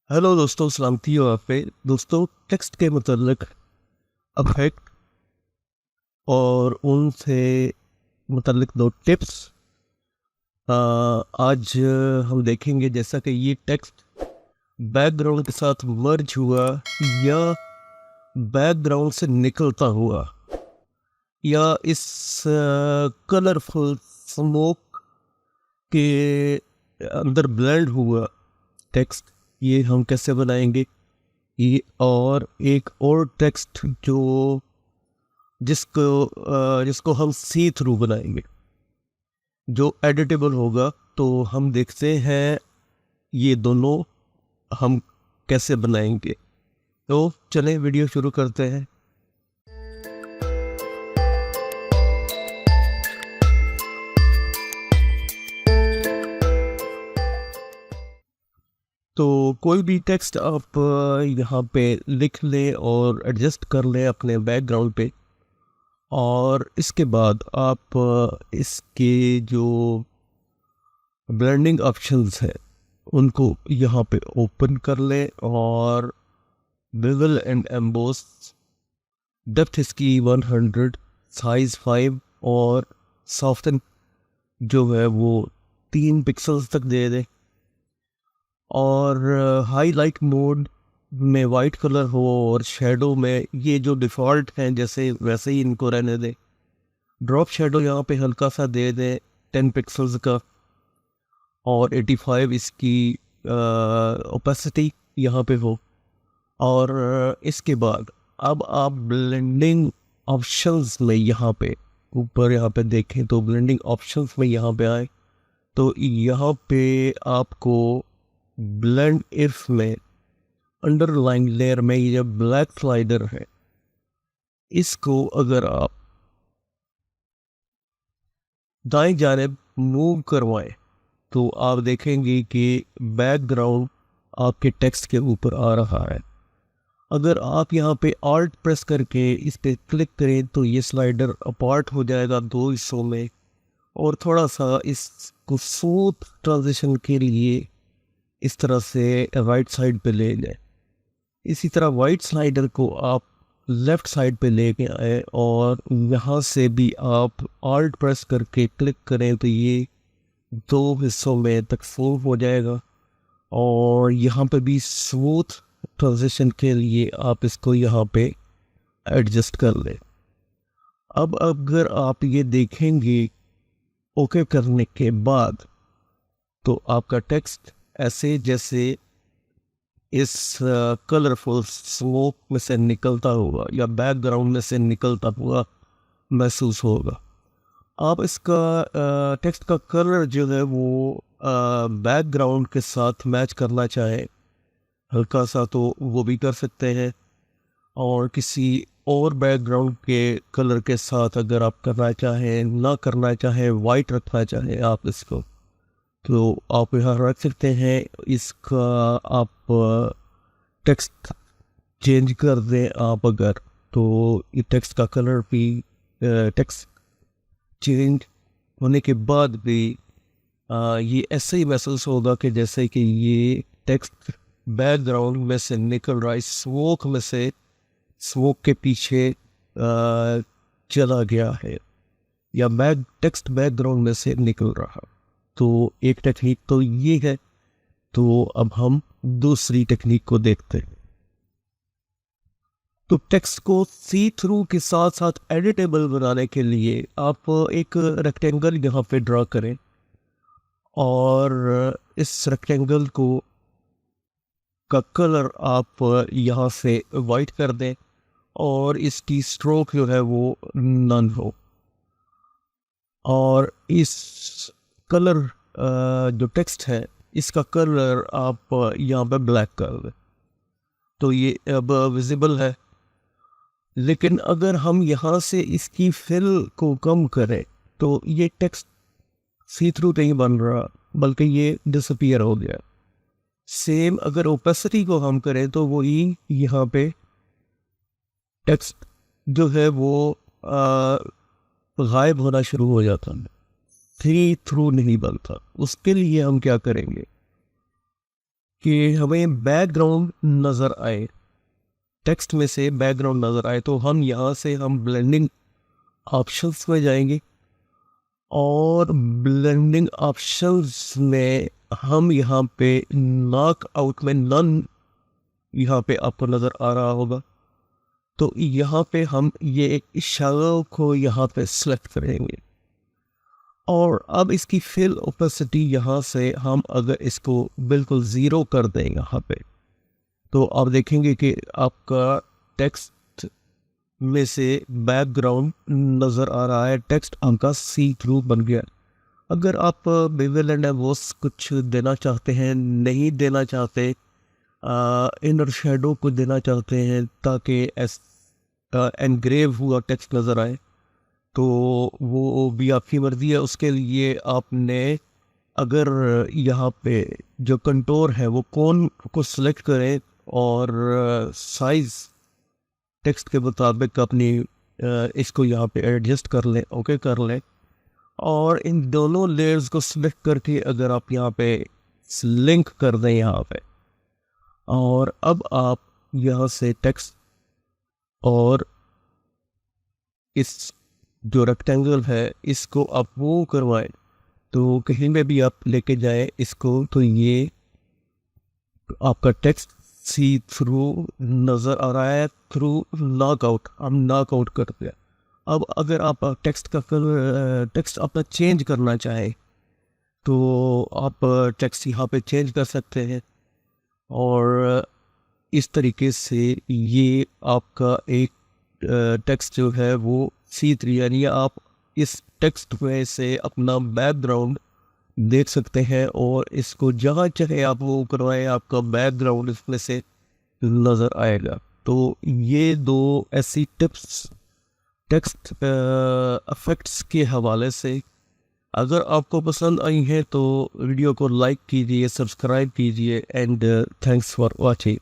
Hello दोस्तों, सलामती हो आप पे। दोस्तों, टेक्स्ट के मतलब अफेक्ट और उनसे मुतल्लिक दो टिप्स आज हम देखेंगे। जैसा कि ये टेक्स्ट बैकग्राउंड के साथ मर्ज हुआ या बैकग्राउंड से निकलता हुआ या इस कलरफुल स्मोक के अंदर ब्लेंड हुआ टेक्स्ट, ये हम कैसे बनाएंगे। ये और एक और टेक्स्ट जिसको हम सी थ्रू बनाएंगे, जो एडिटेबल होगा। तो हम देखते हैं ये दोनों हम कैसे बनाएंगे। तो चलें वीडियो शुरू करते हैं। तो कोई भी टेक्स्ट आप यहाँ पे लिख लें और एडजस्ट कर लें अपने बैकग्राउंड पे। और इसके बाद आप इसके जो ब्लेंडिंग ऑप्शंस हैं उनको यहाँ पे ओपन कर लें और बेवल एंड एम्बोस डेप्थ इसकी 100, साइज 5 और सॉफ्टन जो है वो 3 पिक्सल्स तक दे दें। और हाईलाइट मोड में वाइट कलर हो और शेडो में ये जो डिफ़ॉल्ट हैं जैसे वैसे ही इनको रहने दें। ड्रॉप शेडो यहाँ पे हल्का सा दे दें 10 पिक्सल्स का। और 85 इसकी ओपेसिटी यहाँ पे हो। और इसके बाद अब आप ब्लेंडिंग ऑप्शंस में यहाँ पे ऊपर यहाँ पे देखें तो ब्लेंडिंग ऑप्शंस में यहाँ पे आए तो यहाँ पे आपको ब्लेंड इफ में अंडरलाइन लेयर में ये ब्लैक स्लाइडर है, इसको अगर आप दाएं जानिब मूव करवाएं तो आप देखेंगे कि बैकग्राउंड आपके टेक्स्ट के ऊपर आ रहा है। अगर आप यहाँ पे आल्ट प्रेस करके इस पे क्लिक करें तो ये स्लाइडर अपार्ट हो जाएगा दो हिस्सों में। और थोड़ा सा इसको स्मूथ ट्रांजिशन के लिए इस तरह से राइट साइड पे ले जाए। इसी तरह वाइट स्लाइडर को आप लेफ़्ट साइड पे लेके आए और यहाँ से भी आप आल्ट प्रेस करके क्लिक करें तो ये दो हिस्सों में तकसीम हो जाएगा। और यहाँ पे भी स्मूथ ट्रांजिशन के लिए आप इसको यहाँ पे एडजस्ट कर लें। अब अगर आप ये देखेंगे ओके करने के बाद तो आपका टेक्स्ट ऐसे जैसे इस कलरफुल स्मोक में से निकलता हुआ या बैकग्राउंड में से निकलता हुआ महसूस होगा। आप इसका टेक्स्ट का कलर जो है वो बैकग्राउंड के साथ मैच करना चाहें हल्का सा तो वो भी कर सकते हैं। और किसी और बैकग्राउंड के कलर के साथ अगर आप करना चाहें, ना करना चाहें, वाइट रखना चाहें आप इसको, तो आप यहाँ रख सकते हैं। इसका आप टेक्स्ट चेंज कर दें आप अगर, तो ये टेक्स्ट का कलर भी टेक्स्ट चेंज होने के बाद भी ये ऐसे ही महसूस होगा कि जैसे कि ये टेक्स्ट बैकग्राउंड में से निकल रहा है, स्मोक में से, स्मोक के पीछे चला गया है या टेक्स्ट बैकग्राउंड में से निकल रहा। तो एक टेक्निक तो ये है। तो अब हम दूसरी टेक्निक को देखते हैं। तो टेक्स्ट को सी थ्रू के साथ साथ एडिटेबल बनाने के लिए आप एक रेक्टेंगल यहाँ पे ड्रा करें और इस रेक्टेंगल को का कलर आप यहाँ से वाइट कर दें और इसकी स्ट्रोक जो है वो नन हो। और इस कलर जो टेक्स्ट है इसका कलर आप यहाँ पे ब्लैक कर दें तो ये अब विजिबल है। लेकिन अगर हम यहाँ से इसकी फिल को कम करें तो ये टेक्स्ट सी थ्रू नहीं बन रहा बल्कि ये डिसअपीयर हो गया। सेम अगर ओपेसिटी को हम करें तो वही यहाँ पे टेक्स्ट जो है वो गायब होना शुरू हो जाता है, सी थ्रू नहीं बनता। उसके लिए हम क्या करेंगे, कि हमें बैकग्राउंड नज़र आए, टेक्स्ट में से बैकग्राउंड नज़र आए, तो हम यहाँ से हम ब्लेंडिंग ऑप्शंस में जाएंगे और ब्लेंडिंग ऑप्शंस में हम यहाँ पे नॉक आउट में नन यहाँ पे आपको नज़र आ रहा होगा, तो यहाँ पे हम ये शैडो को यहाँ पे सेलेक्ट करेंगे और अब इसकी फिल ओपेसिटी यहाँ से हम अगर इसको बिल्कुल ज़ीरो कर दें यहाँ पे, तो आप देखेंगे कि आपका टेक्स्ट में से बैकग्राउंड नज़र आ रहा है, टेक्स्ट आपका सी थ्रू बन गया। अगर आप बेवल एंड एम्बोस कुछ देना चाहते हैं, नहीं देना चाहते, इनर शेडो को देना चाहते हैं ताकि एनग्रेव हुआ टेक्स्ट नज़र आए, तो वो भी आपकी मर्ज़ी है। उसके लिए आपने अगर यहाँ पे जो कंटोर है वो कौन को सिलेक्ट करें और साइज़ टेक्स्ट के मुताबिक अपनी इसको यहाँ पे एडजस्ट कर लें, ओके कर लें, और इन दोनों लेयर्स को सिलेक्ट करके अगर आप यहाँ पे लिंक कर दें यहाँ पे, और अब आप यहाँ से टेक्स्ट और इस जो रेक्टेंगल है इसको आप वो करवाएं, तो कहीं में भी आप लेके जाएं इसको, तो ये आपका टेक्स्ट सी थ्रू नज़र आ रहा है थ्रू नॉकआउट, हम नॉकआउट करते हैं। अब अगर आप टेक्स्ट का टेक्स्ट अपना चेंज करना चाहें तो आप टेक्स्ट यहाँ पे चेंज कर सकते हैं, और इस तरीके से ये आपका एक टेक्स्ट जो है वो C3, यानी आप इस टेक्स्ट में से अपना बैकग्राउंड देख सकते हैं और इसको जहाँ चाहे आप वो करवाएं, आपका बैकग्राउंड इसमें से नज़र आएगा। तो ये दो ऐसी टिप्स टेक्स्ट इफेक्ट्स के हवाले से, अगर आपको पसंद आई हैं तो वीडियो को लाइक कीजिए, सब्सक्राइब कीजिए, एंड थैंक्स फॉर वॉचिंग।